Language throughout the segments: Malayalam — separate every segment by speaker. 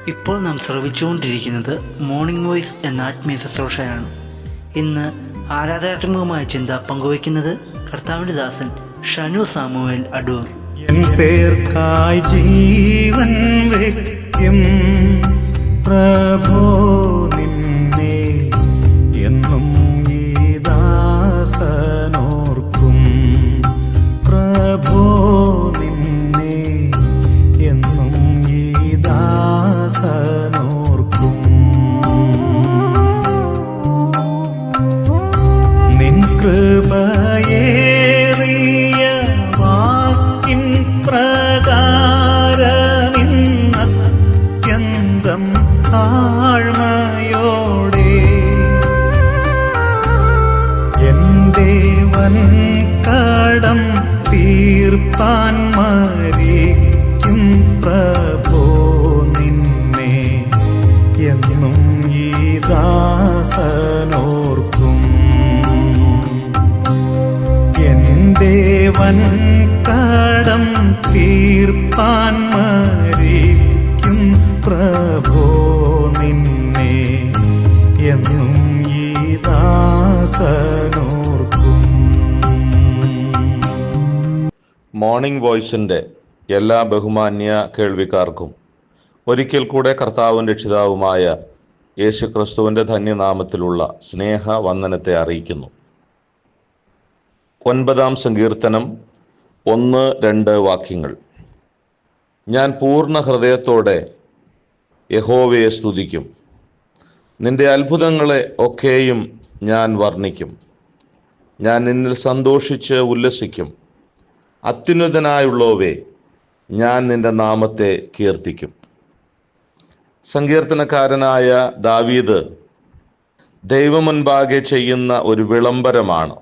Speaker 1: ഇപ്പോൾ നാം ശ്രവിച്ചുകൊണ്ടിരിക്കുന്നത് മോർണിംഗ് വോയിസ് എന്ന ആത്മീയ ശുശ്രൂഷയാണ്. ഇന്ന് ആരാധനാത്മകമായ ചിന്ത പങ്കുവയ്ക്കുന്നത് കർത്താവിൻ്റെ ദാസൻ ഷനു സാമുവേൽ അടൂർ.
Speaker 2: എൻ പേർക്കായി ജീവൻ വയ്ക്കും പ്രഭോ നിന്നെ എന്നും ഈ ദാസനോർക്കും. പ്രഭോ നിന്നെ എന്നും ഈ ദാസനോർക്കും. നിൻ കൃപയേറിയ വാക്കിൻ പ്രകാരമിന്നത്യന്തം താഴ്മയോടെ എന്റെ വൻ കടം തീർപ്പാൻ മരിക്കും പ്രഭോ നിന്നെ എന്നും ഈ ദാസനോർക്കും. എന്റെ വൻ കടം തീർപ്പാൻ മരിക്കും പ്രഭോ നിന്നെ എന്നും ഈ ദാസനോർക്കും.
Speaker 3: മോർണിംഗ് വോയിസിൻ്റെ എല്ലാ ബഹുമാന്യ കേൾവിക്കാർക്കും ഒരിക്കൽ കൂടെ കർത്താവും രക്ഷിതാവുമായ യേശു ക്രിസ്തുവിൻ്റെ ധന്യനാമത്തിലുള്ള സ്നേഹവന്ദനത്തെ അറിയിക്കുന്നു. 9-ാം സങ്കീർത്തനം 1-2 വാക്യങ്ങൾ. ഞാൻ പൂർണ്ണ ഹൃദയത്തോടെ യഹോവയെ സ്തുതിക്കും, നിന്റെ അത്ഭുതങ്ങളെ ഒക്കെയും ഞാൻ വർണ്ണിക്കും. ഞാൻ നിന്നിൽ സന്തോഷിച്ച് ഉല്ലസിക്കും. അത്യുന്നതനായുള്ളവേ, ഞാൻ നിന്റെ നാമത്തെ കീർത്തിക്കും. സങ്കീർത്തനക്കാരനായ ദാവീദ് ദൈവമുൻപാകെ ചെയ്യുന്ന ഒരു വിളംബരമാണ്.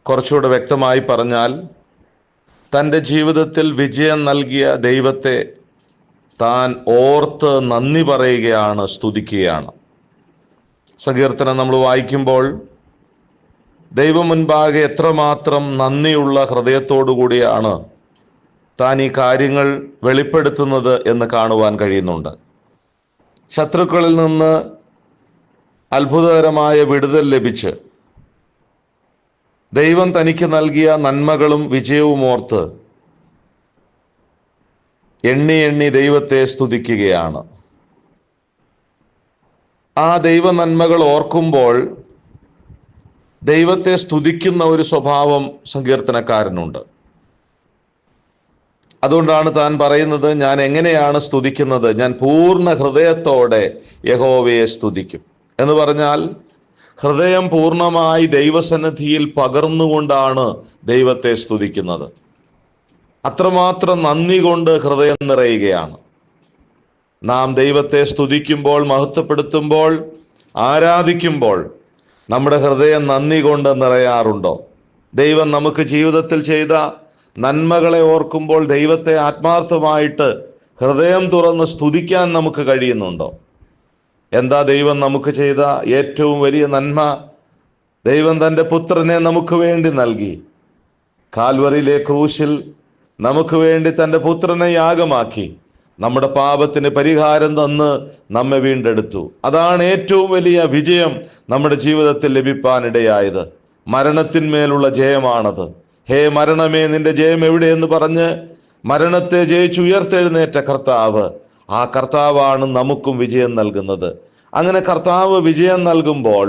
Speaker 3: കുറച്ചുകൂടെ വ്യക്തമായി പറഞ്ഞാൽ, തൻ്റെ ജീവിതത്തിൽ വിജയം നൽകിയ ദൈവത്തെ താൻ ഓർത്ത് നന്ദി പറയുകയാണ്, സ്തുതിക്കുകയാണ്. സങ്കീർത്തനം നമ്മൾ വായിക്കുമ്പോൾ ദൈവം മുൻപാകെ എത്രമാത്രം നന്ദിയുള്ള ഹൃദയത്തോടു കൂടിയാണ് താൻ ഈ കാര്യങ്ങൾ വെളിപ്പെടുത്തുന്നത് എന്ന് കാണുവാൻ കഴിയുന്നുണ്ട്. ശത്രുക്കളിൽ നിന്ന് അത്ഭുതകരമായ വിടുതൽ ലഭിച്ച് ദൈവം തനിക്ക് നൽകിയ നന്മകളും വിജയവും ഓർത്ത് എണ്ണി എണ്ണി ദൈവത്തെ സ്തുതിക്കുകയാണ്. ആ ദൈവ നന്മകൾ ഓർക്കുമ്പോൾ ദൈവത്തെ സ്തുതിക്കുന്ന ഒരു സ്വഭാവം സങ്കീർത്തനക്കാരനുണ്ട്. അതുകൊണ്ടാണ് താൻ പറയുന്നത്, ഞാൻ എങ്ങനെയാണ് സ്തുതിക്കുന്നത്? ഞാൻ പൂർണ്ണ ഹൃദയത്തോടെ യഹോവയെ സ്തുതിക്കും എന്ന് പറഞ്ഞാൽ, ഹൃദയം പൂർണ്ണമായി ദൈവസന്നിധിയിൽ പകർന്നുകൊണ്ടാണ് ദൈവത്തെ സ്തുതിക്കുന്നത്. അത്രമാത്രം നന്ദി കൊണ്ട് ഹൃദയം നിറയുകയാണ്. നാം ദൈവത്തെ സ്തുതിക്കുമ്പോൾ, മഹത്വപ്പെടുത്തുമ്പോൾ, ആരാധിക്കുമ്പോൾ നമ്മുടെ ഹൃദയം നന്ദി കൊണ്ട് നിറയാറുണ്ടോ? ദൈവം നമുക്ക് ജീവിതത്തിൽ ചെയ്ത നന്മകളെ ഓർക്കുമ്പോൾ ദൈവത്തെ ആത്മാർത്ഥമായിട്ട് ഹൃദയം തുറന്ന് സ്തുതിക്കാൻ നമുക്ക് കഴിയുന്നുണ്ടോ? എന്താ ദൈവം നമുക്ക് ചെയ്ത ഏറ്റവും വലിയ നന്മ? ദൈവം തൻ്റെ പുത്രനെ നമുക്ക് വേണ്ടി നൽകി. കാൽവറിയിലെ ക്രൂശിൽ നമുക്ക് വേണ്ടി തൻ്റെ പുത്രനെ യാഗമാക്കി നമ്മുടെ പാപത്തിന് പരിഹാരം തന്ന് നമ്മെ വീണ്ടെടുത്തു. അതാണ് ഏറ്റവും വലിയ വിജയം നമ്മുടെ ജീവിതത്തിൽ ലഭിക്കാനിടയായത്. മരണത്തിന്മേലുള്ള ജയമാണത്. ഹേ മരണമേ, നിന്റെ ജയം എവിടെയെന്ന് പറഞ്ഞ് മരണത്തെ ജയിച്ചുയർത്തെഴുന്നേറ്റ കർത്താവ്, ആ കർത്താവാണ് നമുക്കും വിജയം നൽകുന്നത്. അങ്ങനെ കർത്താവ് വിജയം നൽകുമ്പോൾ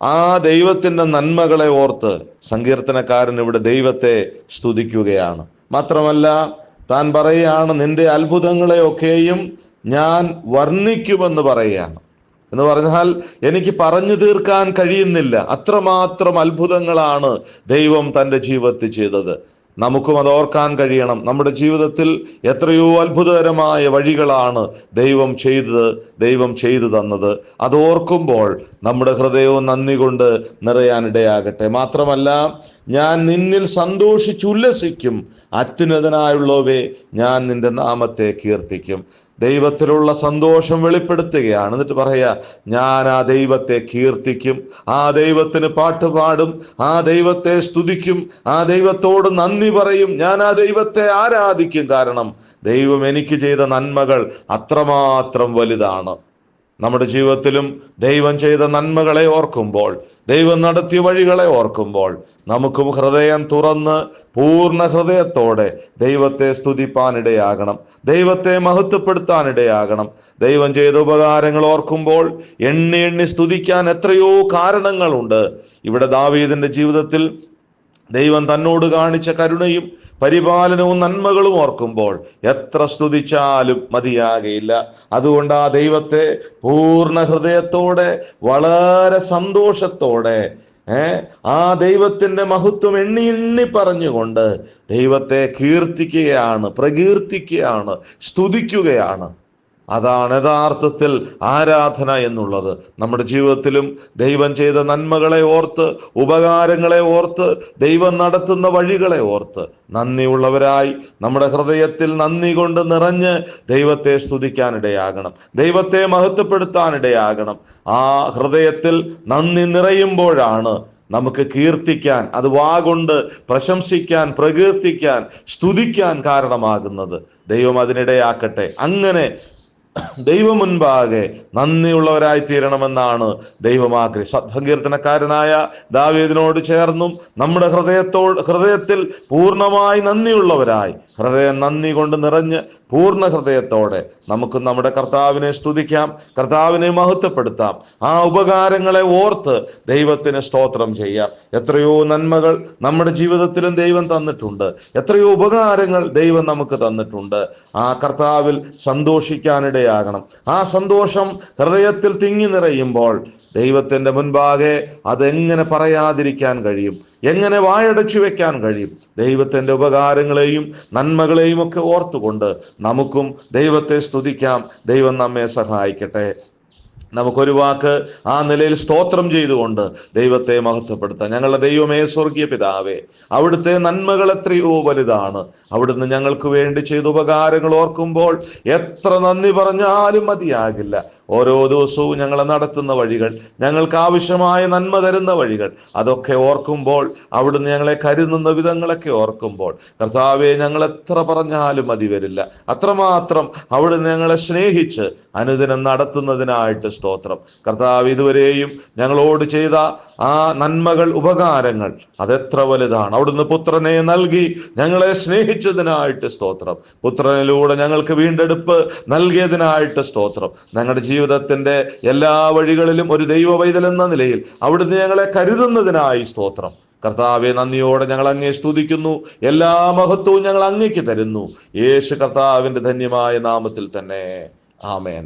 Speaker 3: ആ ദൈവത്തിൻ്റെ നന്മകളെ ഓർത്ത് സങ്കീർത്തനക്കാരൻ ഇവിടെ ദൈവത്തെ സ്തുതിക്കുകയാണ്. മാത്രമല്ല, താൻ പറയുകയാണ്, നിന്റെ അത്ഭുതങ്ങളെ ഒക്കെയും ഞാൻ വർണ്ണിക്കുമെന്ന് പറയുകയാണ്. എന്ന് പറഞ്ഞാൽ എനിക്ക് പറഞ്ഞു തീർക്കാൻ കഴിയുന്നില്ല, അത്രമാത്രം അത്ഭുതങ്ങളാണ് ദൈവം തൻ്റെ ജീവിതത്തിൽ ചെയ്തത്. നമുക്കും അത് ഓർക്കാൻ കഴിയണം. നമ്മുടെ ജീവിതത്തിൽ എത്രയോ അത്ഭുതകരമായ വഴികളാണ് ദൈവം ചെയ്തു തന്നത്. അത് ഓർക്കുമ്പോൾ നമ്മുടെ ഹൃദയവും നന്ദി കൊണ്ട് നിറയാനിടയാകട്ടെ. മാത്രമല്ല, ഞാൻ നിന്നിൽ സന്തോഷിച്ചുല്ലസിക്കും, അത്യുന്നതനായുള്ളവേ, ഞാൻ നിന്റെ നാമത്തെ കീർത്തിക്കും. ദൈവത്തിലുള്ള സന്തോഷം വെളിപ്പെടുത്തുകയാണ്. എന്നിട്ട് പറയാ, ഞാൻ ആ ദൈവത്തെ കീർത്തിക്കും, ആ ദൈവത്തിന് പാട്ടുപാടും, ആ ദൈവത്തെ സ്തുതിക്കും, ആ ദൈവത്തോട് നന്ദി നന്ദി പറയും, ഞാൻ ആ ദൈവത്തെ ആരാധിക്കും. കാരണം ദൈവം എനിക്ക് ചെയ്ത നന്മകൾ അത്രമാത്രം വലുതാണ്. നമ്മുടെ ജീവിതത്തിലും ദൈവം ചെയ്ത നന്മകളെ ഓർക്കുമ്പോൾ, ദൈവം നടത്തിയ വഴികളെ ഓർക്കുമ്പോൾ, നമുക്കും ഹൃദയം തുറന്ന് പൂർണ്ണ ഹൃദയത്തോടെ ദൈവത്തെ സ്തുതിപ്പാനിടയാകണം, ദൈവത്തെ മഹത്വപ്പെടുത്താനിടയാകണം. ദൈവം ചെയ്ത ഉപകാരങ്ങൾ ഓർക്കുമ്പോൾ എണ്ണി എണ്ണി സ്തുതിക്കാൻ എത്രയോ കാരണങ്ങളുണ്ട്. ഇവിടെ ദാവീദിന്റെ ജീവിതത്തിൽ ദൈവം തന്നോട് കാണിച്ച കരുണയും പരിപാലനവും നന്മകളും ഓർക്കുമ്പോൾ എത്ര സ്തുതിച്ചാലും മതിയാകയില്ല. അതുകൊണ്ട് ആ ദൈവത്തെ പൂർണ്ണ ഹൃദയത്തോടെ വളരെ സന്തോഷത്തോടെ ആ ദൈവത്തിന്റെ മഹത്വം എണ്ണി എണ്ണി പറഞ്ഞുകൊണ്ട് ദൈവത്തെ കീർത്തിക്കുകയാണ്, പ്രകീർത്തിക്കുകയാണ്, സ്തുതിക്കുകയാണ്. അതാണ് യഥാർത്ഥത്തിൽ ആരാധന എന്നുള്ളത്. നമ്മുടെ ജീവിതത്തിലും ദൈവം ചെയ്ത നന്മകളെ ഓർത്ത്, ഉപകാരങ്ങളെ ഓർത്ത്, ദൈവം നടത്തുന്ന വഴികളെ ഓർത്ത് നന്ദിയുള്ളവരായി നമ്മുടെ ഹൃദയത്തിൽ നന്ദി കൊണ്ട് നിറഞ്ഞ് ദൈവത്തെ സ്തുതിക്കാനിടയാകണം, ദൈവത്തെ മഹത്വപ്പെടുത്താനിടയാകണം. ആ ഹൃദയത്തിൽ നന്ദി നിറയുമ്പോഴാണ് നമുക്ക് കീർത്തിക്കാൻ, അത് വാഗൊണ്ട് പ്രശംസിക്കാൻ, പ്രകീർത്തിക്കാൻ, സ്തുതിക്കാൻ കാരണമാകുന്നത്. ദൈവം അതിനിടയാക്കട്ടെ. അങ്ങനെ ദൈവം മുൻപാകെ നന്ദിയുള്ളവരായി തീരണമെന്നാണ് ദൈവം ആഗ്രഹിച്ചത്. സങ്കീർത്തനക്കാരനായ ദാവീദിനോട് ചേർന്നും നമ്മുടെ ഹൃദയത്തിൽ പൂർണ്ണമായി നന്ദിയുള്ളവരായി, ഹൃദയം നന്ദി കൊണ്ട് നിറഞ്ഞ് പൂർണ്ണ ഹൃദയത്തോടെ നമുക്ക് നമ്മുടെ കർത്താവിനെ സ്തുതിക്കാം, കർത്താവിനെ മഹത്വപ്പെടുത്താം. ആ ഉപകാരങ്ങളെ ഓർത്ത് ദൈവത്തിന് സ്തോത്രം ചെയ്യാം. എത്രയോ നന്മകൾ നമ്മുടെ ജീവിതത്തിലും ദൈവം തന്നിട്ടുണ്ട്, എത്രയോ ഉപകാരങ്ങൾ ദൈവം നമുക്ക് തന്നിട്ടുണ്ട്. ആ കർത്താവിൽ സന്തോഷിക്കാനിടയാകണം. ആ സന്തോഷം ഹൃദയത്തിൽ തിങ്ങി നിറയുമ്പോൾ ദൈവത്തിന്റെ മുൻപാകെ അതെങ്ങനെ പറയാതിരിക്കാൻ കഴിയും, എങ്ങനെ വായടച്ചു വെക്കാൻ കഴിയും? ദൈവത്തിന്റെ ഉപകാരങ്ങളെയും നന്മകളെയും ഒക്കെ ഓർത്തുകൊണ്ട് നമുക്കും ദൈവത്തെ സ്തുതിക്കാം. ദൈവം നമ്മെ സഹായിക്കട്ടെ. നമുക്കൊരു വാക്ക് ആ നിലയിൽ സ്തോത്രം ചെയ്തുകൊണ്ട് ദൈവത്തെ മഹത്വപ്പെടുത്താം. ഞങ്ങളുടെ ദൈവമേ, സ്വർഗീയ പിതാവേ, അവിടുത്തെ നന്മകൾ എത്രയോ വലുതാണ്. അവിടുന്ന് ഞങ്ങൾക്ക് വേണ്ടി ചെയ്ത ഉപകാരങ്ങൾ ഓർക്കുമ്പോൾ എത്ര നന്ദി പറഞ്ഞാലും മതിയാകില്ല. ഓരോ ദിവസവും ഞങ്ങളെ നടത്തുന്ന വഴികൾ, ഞങ്ങൾക്ക് ആവശ്യമായ നന്മ തരുന്ന വഴികൾ, അതൊക്കെ ഓർക്കുമ്പോൾ, അവിടുന്ന് ഞങ്ങളെ കരുതുന്ന വിധങ്ങളൊക്കെ ഓർക്കുമ്പോൾ, കർത്താവെ, ഞങ്ങൾ എത്ര പറഞ്ഞാലും മതി വരില്ല. അത്രമാത്രം അവിടുന്ന് ഞങ്ങളെ സ്നേഹിച്ച് അനുദിനം നടത്തുന്നതിനായിട്ട് സ്തോത്രം. കർത്താവ്, ഇതുവരെയും ഞങ്ങളോട് ചെയ്ത ആ നന്മകൾ, ഉപകാരങ്ങൾ അതെത്ര വലുതാണ്. അവിടുന്ന് പുത്രനെ നൽകി ഞങ്ങളെ സ്നേഹിച്ചതിനായിട്ട് സ്തോത്രം. പുത്രനിലൂടെ ഞങ്ങൾക്ക് വീണ്ടെടുപ്പ് നൽകിയതിനായിട്ട് സ്തോത്രം. ഞങ്ങളുടെ ജീവിതത്തിന്റെ എല്ലാ വഴികളിലും ഒരു ദൈവ പൈതൽ എന്ന നിലയിൽ അവിടുന്ന് ഞങ്ങളെ കരുതുന്നതിനായി സ്തോത്രം. കർത്താവെ, നന്ദിയോടെ ഞങ്ങൾ അങ്ങേ സ്തുതിക്കുന്നു. എല്ലാ മഹത്വവും ഞങ്ങൾ അങ്ങേക്ക് തരുന്നു. യേശു കർത്താവിന്റെ ധന്യമായ നാമത്തിൽ തന്നെ. ആമേൻ.